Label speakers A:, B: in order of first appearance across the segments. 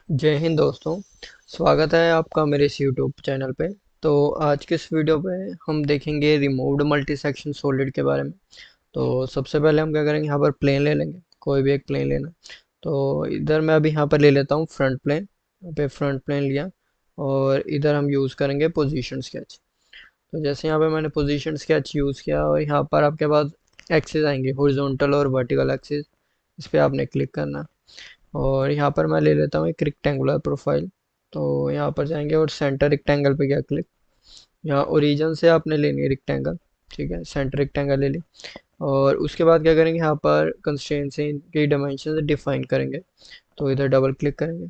A: जय हिंद दोस्तों। स्वागत है आपका मेरे इस यूट्यूब चैनल पे। तो आज के इस वीडियो पे हम देखेंगे रिमूव्ड मल्टी सेक्शन सॉलिड के बारे में। तो सबसे पहले हम क्या करेंगे, यहाँ पर प्लेन ले लेंगे, कोई भी एक प्लेन लेना। तो इधर मैं अभी यहाँ पर ले लेता हूँ फ्रंट प्लेन। यहाँ पे फ्रंट प्लेन लिया और इधर हम यूज़ करेंगे पोजीशन स्केच। तो जैसे यहाँ पे मैंने पोजीशन स्केच यूज़ किया और यहाँ पर आपके पास एक्सिस आएंगे, हॉरिजॉन्टल और वर्टिकल एक्सिस। इस पर आपने क्लिक करना और यहाँ पर मैं ले लेता हूँ एक रेक्टेंगुलर प्रोफाइल। तो यहाँ पर जाएंगे और सेंटर रेक्टेंगल पे क्या क्लिक। यहाँ ओरिजिन से आपने लेनी है रेक्टेंगल, ठीक है, सेंटर रेक्टेंगल ले ली। और उसके बाद क्या करेंगे, यहाँ पर कंस्ट्रेंट से इनकी डायमेंशन डिफाइन करेंगे। तो इधर डबल क्लिक करेंगे,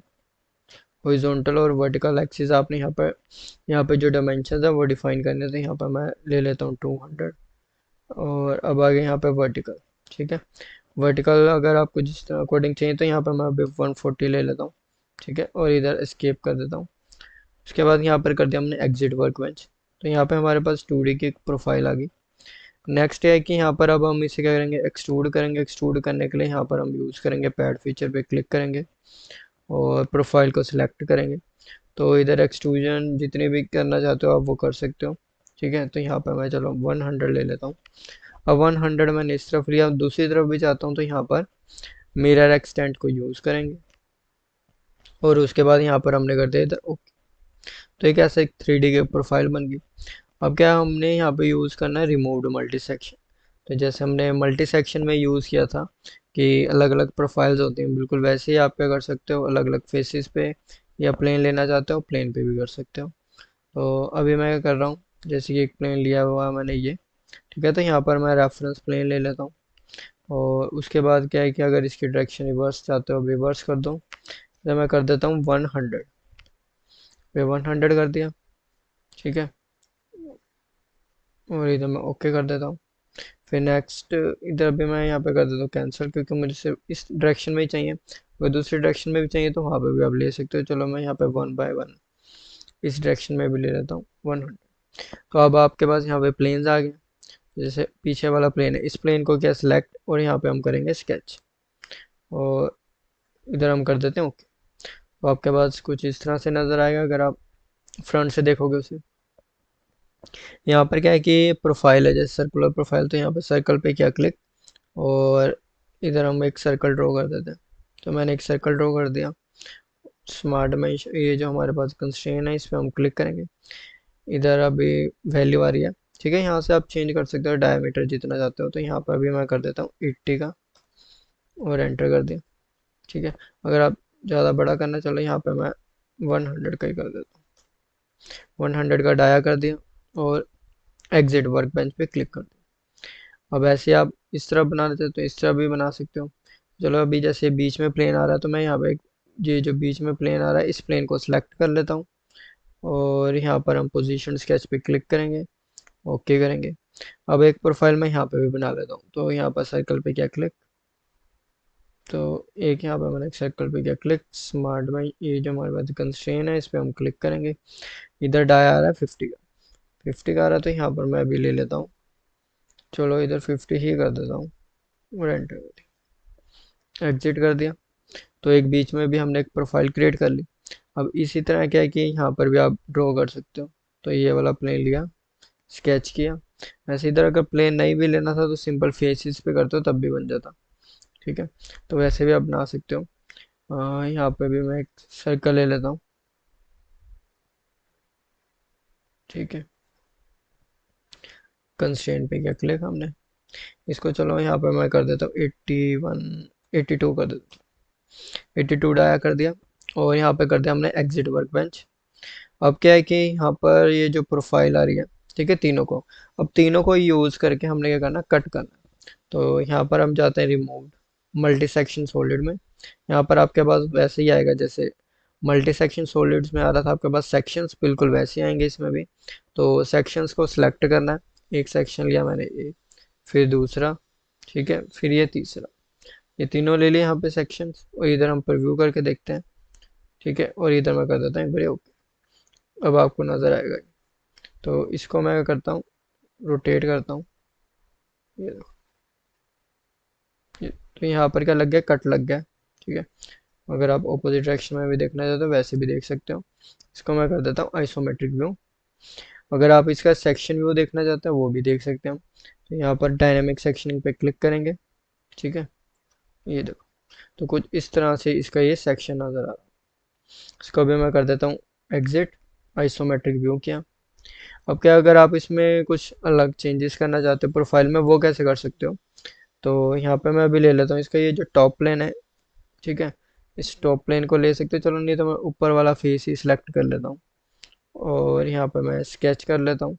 A: हॉरिजॉन्टल और वर्टिकल एक्सिस आपने यहाँ पे जो डायमेंशन है वो डिफाइन करने थे। यहाँ पर मैं ले लेता हूँ 200। और अब आगे यहाँ पे वर्टिकल, ठीक है। वर्टिकल अगर आपको जिस अकॉर्डिंग चाहिए तो यहाँ पर मैं अभी 140 ले लेता हूँ, ठीक है, और इधर एस्केप कर देता हूँ। उसके बाद यहाँ पर कर दिया हमने एग्जिट वर्कबेंच। तो यहाँ पे हमारे पास 2D की एक प्रोफाइल आ गई। नेक्स्ट है कि यहाँ पर अब हम इसे क्या करेंगे, एक्सट्रूड करेंगे। एक्सट्रूड करने के लिए यहाँ पर हम यूज़ करेंगे पैड फीचर पे क्लिक करेंगे और प्रोफाइल को सिलेक्ट करेंगे। तो इधर एक्सट्रूजन जितने भी करना चाहते हो आप वो कर सकते हो, ठीक है। तो यहाँ पर मैं चलो 100 ले लेता हूँ। अब 100 मैंने इस तरफ लिया, दूसरी तरफ भी चाहता हूँ तो यहाँ पर मिरर एक्सटेंट को यूज़ करेंगे और उसके बाद यहाँ पर हमने कर दिया इधर ओके। तो एक ऐसा एक 3D की प्रोफाइल बन गई। अब क्या हमने यहाँ पे यूज़ करना है रिमूव्ड मल्टी सेक्शन। तो जैसे हमने मल्टी सेक्शन में यूज़ किया था कि अलग अलग प्रोफाइल्स होती हैं, बिल्कुल वैसे ही आप क्या कर सकते हो, अलग अलग फेसेस पे या प्लेन लेना चाहते हो प्लेन पे भी कर सकते हो। तो अभी मैं क्या कर रहा हूँ, जैसे कि एक प्लेन लिया हुआ है मैंने ये, ठीक है। तो यहाँ पर मैं रेफरेंस प्लेन ले लेता हूँ और उसके बाद क्या है कि अगर इसकी डायरेक्शन रिवर्स चाहते हो रिवर्स कर दो। तो मैं कर देता हूँ 100 पे, 100 कर दिया, ठीक है। और इधर मैं ओके कर देता हूँ। फिर नेक्स्ट इधर भी मैं यहाँ पे कर देता हूँ कैंसिल, क्योंकि मुझे सिर्फ इस डायरेक्शन में ही चाहिए। अगर दूसरी डायरेक्शन में भी चाहिए तो वहाँ पे भी आप ले सकते हो। चलो मैं यहाँ पे 1 बाय 1 इस डायरेक्शन में भी ले लेता हूँ 100। तो अब आपके पास यहाँ पे प्लेन्स आ गए। जैसे पीछे वाला प्लेन है, इस प्लेन को क्या सिलेक्ट और यहाँ पे हम करेंगे स्केच और इधर हम कर देते हैं ओके। तो आपके पास कुछ इस तरह से नज़र आएगा अगर आप फ्रंट से देखोगे उसे। यहाँ पर क्या है कि प्रोफाइल है, जैसे सर्कुलर प्रोफाइल, तो यहाँ पे सर्कल पे क्या क्लिक और इधर हम एक सर्कल ड्रॉ कर देते हैं। तो मैंने एक सर्कल ड्रॉ कर दिया। स्मार्ट में ये जो हमारे पास कंस्ट्रेंट है इस पर हम क्लिक करेंगे। इधर अभी वैल्यू आ रही है, ठीक है। यहाँ से आप चेंज कर सकते हो डायमीटर जितना चाहते हो। तो यहाँ पर अभी मैं कर देता हूँ 80 का और एंटर कर दिया, ठीक है। अगर आप ज़्यादा बड़ा करना चलो यहाँ पे मैं 100 का ही कर देता हूँ। 100 का डाया कर दिया और एग्जिट वर्क बेंच पे क्लिक कर दिया। अब ऐसे आप इस तरह बना लेते हो तो इस तरह भी बना सकते हो। चलो अभी जैसे बीच में प्लेन आ रहा है तो मैं यहाँ पे ये जो बीच में प्लेन आ रहा है इस प्लेन को सिलेक्ट कर लेता हूँ और यहाँ पर हम पोजीशन स्केच पे क्लिक करेंगे, ओके करेंगे। अब एक प्रोफाइल मैं यहाँ पे भी बना लेता हूँ। तो यहाँ पर सर्कल पे क्या क्लिक, तो एक यहाँ पे मैंने एक सर्कल पे क्या क्लिक, स्मार्ट में ये जो हमारे पास कंस्ट्रेंट है इस पे हम क्लिक करेंगे। इधर डाया आ रहा है 50 का, 50 का आ रहा है तो यहाँ पर मैं अभी ले लेता हूँ। चलो इधर 50 ही कर देता हूँ और एंटर कर दिया, एग्जिट कर दिया। तो एक बीच में भी हमने एक प्रोफाइल क्रिएट कर ली। अब इसी तरह क्या है कि यहाँ पर भी आप ड्रॉ कर सकते हो। तो ये वाला प्लेन लिया, स्केच किया। वैसे इधर अगर प्लेन नहीं भी लेना था तो सिंपल फेसिस पे करते हो तब भी बन जाता, ठीक है। तो वैसे भी आप बना सकते हो। यहाँ पे भी मैं एक सर्कल ले लेता हूँ, ठीक है। कंस्ट्रेंट पे क्या क्लिक हमने, इसको चलो यहाँ पे मैं कर देता हूँ 81, 82 कर देता हूँ। 82 डाया कर दिया और यहाँ पे कर दिया हमने एग्जिट वर्क बेंच। अब क्या है कि यहाँ पर ये जो प्रोफाइल आ रही है, ठीक है, तीनों को, अब तीनों को यूज करके हमने क्या करना, कट करना। तो यहाँ पर हम जाते हैं रिमूव मल्टी सेक्शन सॉलिड में। यहाँ पर आपके पास वैसे ही आएगा जैसे मल्टी सेक्शन सॉलिड्स में आ रहा था आपके पास सेक्शंस, बिल्कुल वैसे ही आएंगे इसमें भी। तो सेक्शंस को सिलेक्ट करना है। एक सेक्शन लिया मैंने, एक, फिर दूसरा, ठीक है, फिर ये तीसरा, ये तीनों ले लिए यहाँ पे सेक्शंस और इधर हम प्रीव्यू करके देखते हैं, ठीक है। और इधर मैं कर देता हूँ बड़े ओके। अब आपको नजर आएगा। तो इसको मैं क्या करता हूँ, रोटेट करता हूँ, ये देखो। तो यहाँ पर क्या लग गया, कट लग गया, ठीक है। अगर आप अपोजिट डायरेक्शन में भी देखना चाहते हो वैसे भी देख सकते हो। इसको मैं कर देता हूँ आइसोमेट्रिक व्यू। अगर आप इसका सेक्शन व्यू देखना चाहते हो वो भी देख सकते हैं। तो यहाँ पर डायनेमिक सेक्शनिंग पे क्लिक करेंगे। ठीक है, ये देखो, तो कुछ इस तरह से इसका ये सेक्शन नज़र आ रहा है। इसको भी मैं कर देता हूँ एग्जिट, आइसोमेट्रिक व्यू किया। अब क्या, अगर आप इसमें कुछ अलग चेंजेस करना चाहते हो प्रोफाइल में, वो कैसे कर सकते हो? तो यहाँ पे मैं अभी ले लेता हूँ इसका ये जो टॉप प्लेन है। ठीक है, इस टॉप प्लेन को ले सकते हो, चलो नहीं तो मैं ऊपर वाला फेस ही सिलेक्ट कर लेता हूँ। और यहाँ पे मैं स्केच कर लेता हूँ,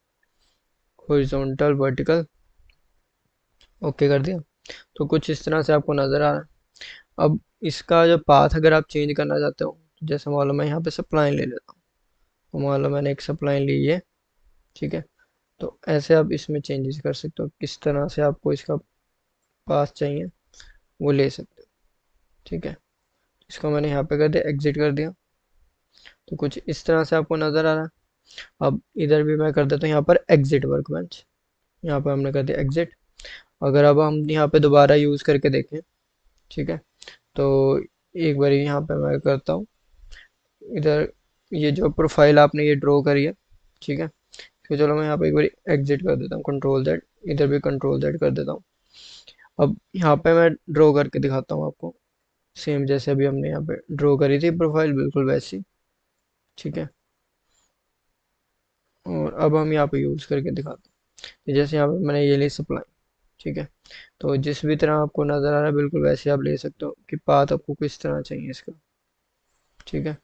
A: हॉरिजॉन्टल वर्टिकल, ओके कर दिया। तो कुछ इस तरह से आपको नज़र आ रहा है। अब इसका जो पाथ अगर आप चेंज करना चाहते हो, जैसे मान लो मैं यहाँ पे सप्लाइन ले लेता हूँ, तो मान लो मैंने एक सप्लाइन ली है। ठीक है, तो ऐसे आप इसमें चेंजेस कर सकते हो, किस तरह से आपको इसका पाथ चाहिए वो ले सकते हो। ठीक है, इसको मैंने यहाँ पे कर दिया, एग्जिट कर दिया। तो कुछ इस तरह से आपको नज़र आ रहा है। अब इधर भी मैं कर देता हूँ यहाँ पर एग्जिट वर्कबेंच, यहाँ पर हमने कर दिया एग्जिट। अगर अब हम यहाँ पे दोबारा यूज़ करके देखें, ठीक है, तो एक बार यहाँ पे मैं करता हूँ इधर, ये जो प्रोफाइल आपने ये ड्रॉ करी है। ठीक है, तो चलो मैं यहाँ पे एक बार एग्जिट कर देता हूँ, कंट्रोल जेड, इधर भी कंट्रोल जेड कर देता हूँ। अब यहाँ पे मैं ड्रॉ करके दिखाता हूँ आपको, सेम जैसे अभी हमने यहाँ पे ड्रॉ करी थी प्रोफाइल, बिल्कुल वैसी। ठीक है, और अब हम यहाँ पे यूज़ करके दिखाते हैं, जैसे यहाँ पे मैंने ये ली सप्लाई। ठीक है, तो जिस भी तरह आपको नज़र आ रहा है बिल्कुल वैसे आप ले सकते हो कि पाथ आपको किस तरह चाहिए इसका। ठीक है,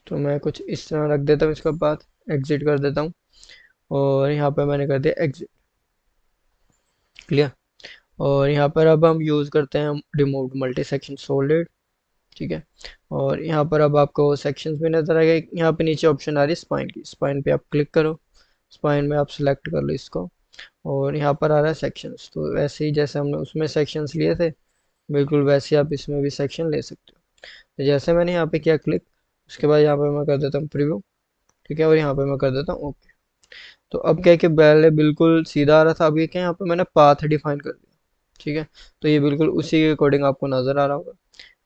A: तो मैं कुछ इस तरह रख देता हूँ इसका पाथ, एग्जिट कर देता हूँ। और यहाँ पे मैंने कर दिया एग्जिट, क्लियर। और यहाँ पर अब हम यूज़ करते हैं रिमूव मल्टी सेक्शन सॉलिड। ठीक है, और यहाँ पर अब आपको सेक्शंस भी नज़र आएगा। यहाँ पे नीचे ऑप्शन आ रही है स्पाइन की, स्पाइन पे आप क्लिक करो, स्पाइन में आप सेलेक्ट कर लो इसको। और यहाँ पर आ रहा है सेक्शंस, तो वैसे ही जैसे हमने उसमें सेक्शंस लिए थे बिल्कुल वैसे आप इसमें भी सेक्शन ले सकते हो। तो जैसे मैंने यहाँ पे किया क्लिक, उसके बाद यहाँ पे मैं कर देता हूँ प्रीव्यू। ठीक है, और यहाँ पे मैं कर देता हूँ ओके। तो अब क्या है कि पहले बिल्कुल सीधा आ रहा था, अब ये क्या है, यहाँ पे मैंने पाथ डिफाइन कर दिया। ठीक है, तो ये बिल्कुल उसी के अकॉर्डिंग आपको नज़र आ रहा होगा।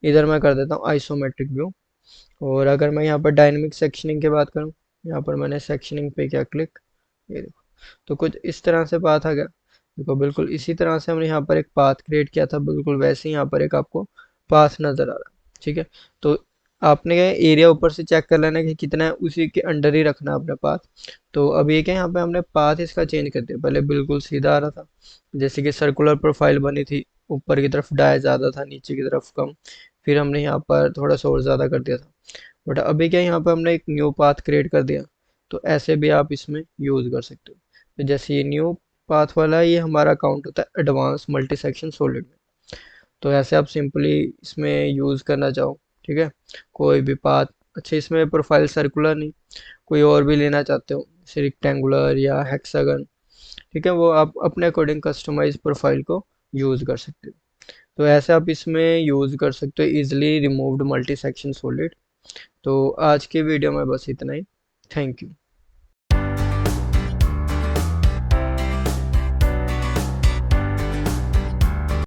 A: इधर मैं कर देता हूँ आइसोमेट्रिक व्यू। और अगर मैं यहाँ पर डायनेमिक सेक्शनिंग की बात करूँ, यहाँ पर मैंने सेक्शनिंग पे किया क्लिक, ये देखो, तो कुछ इस तरह से पाथ आ गया। देखो बिल्कुल इसी तरह से हमने यहाँ पर एक पाथ क्रिएट किया था, बिल्कुल वैसे ही यहाँ पर एक आपको पाथ नज़र आ रहा है। ठीक है, तो आपने क्या एरिया ऊपर से चेक कर लेना कि कितना है, उसी के अंडर ही रखना अपने पाथ। तो अब ये क्या, यहाँ पे हमने पाथ इसका चेंज कर दिया, पहले बिल्कुल सीधा आ रहा था, जैसे कि सर्कुलर प्रोफाइल बनी थी, ऊपर की तरफ डाया ज़्यादा था, नीचे की तरफ कम। फिर हमने यहाँ पर थोड़ा सा और ज़्यादा कर दिया था। बट अभी क्या, यहाँ पर हमने एक न्यू पाथ क्रिएट कर दिया। तो ऐसे भी आप इसमें यूज़ कर सकते हो। तो जैसे ये न्यू पाथ वाला है, ये हमारा अकाउंट होता है एडवांस मल्टी सेक्शन सॉलिड में। तो ऐसे आप सिंपली इसमें यूज़ करना चाहो। ठीक है, कोई भी पाथ, अच्छा इसमें प्रोफाइल सर्कुलर नहीं, कोई और भी लेना चाहते हो जैसे रेक्टेंगुलर या हेक्सागन, ठीक है, वो आप अपने अकॉर्डिंग कस्टमाइज प्रोफाइल को यूज़ कर सकते हो। तो ऐसे आप इसमें यूज़ कर सकते हो easily removed multi section solid. तो आज की वीडियो में बस इतना ही। Thank you.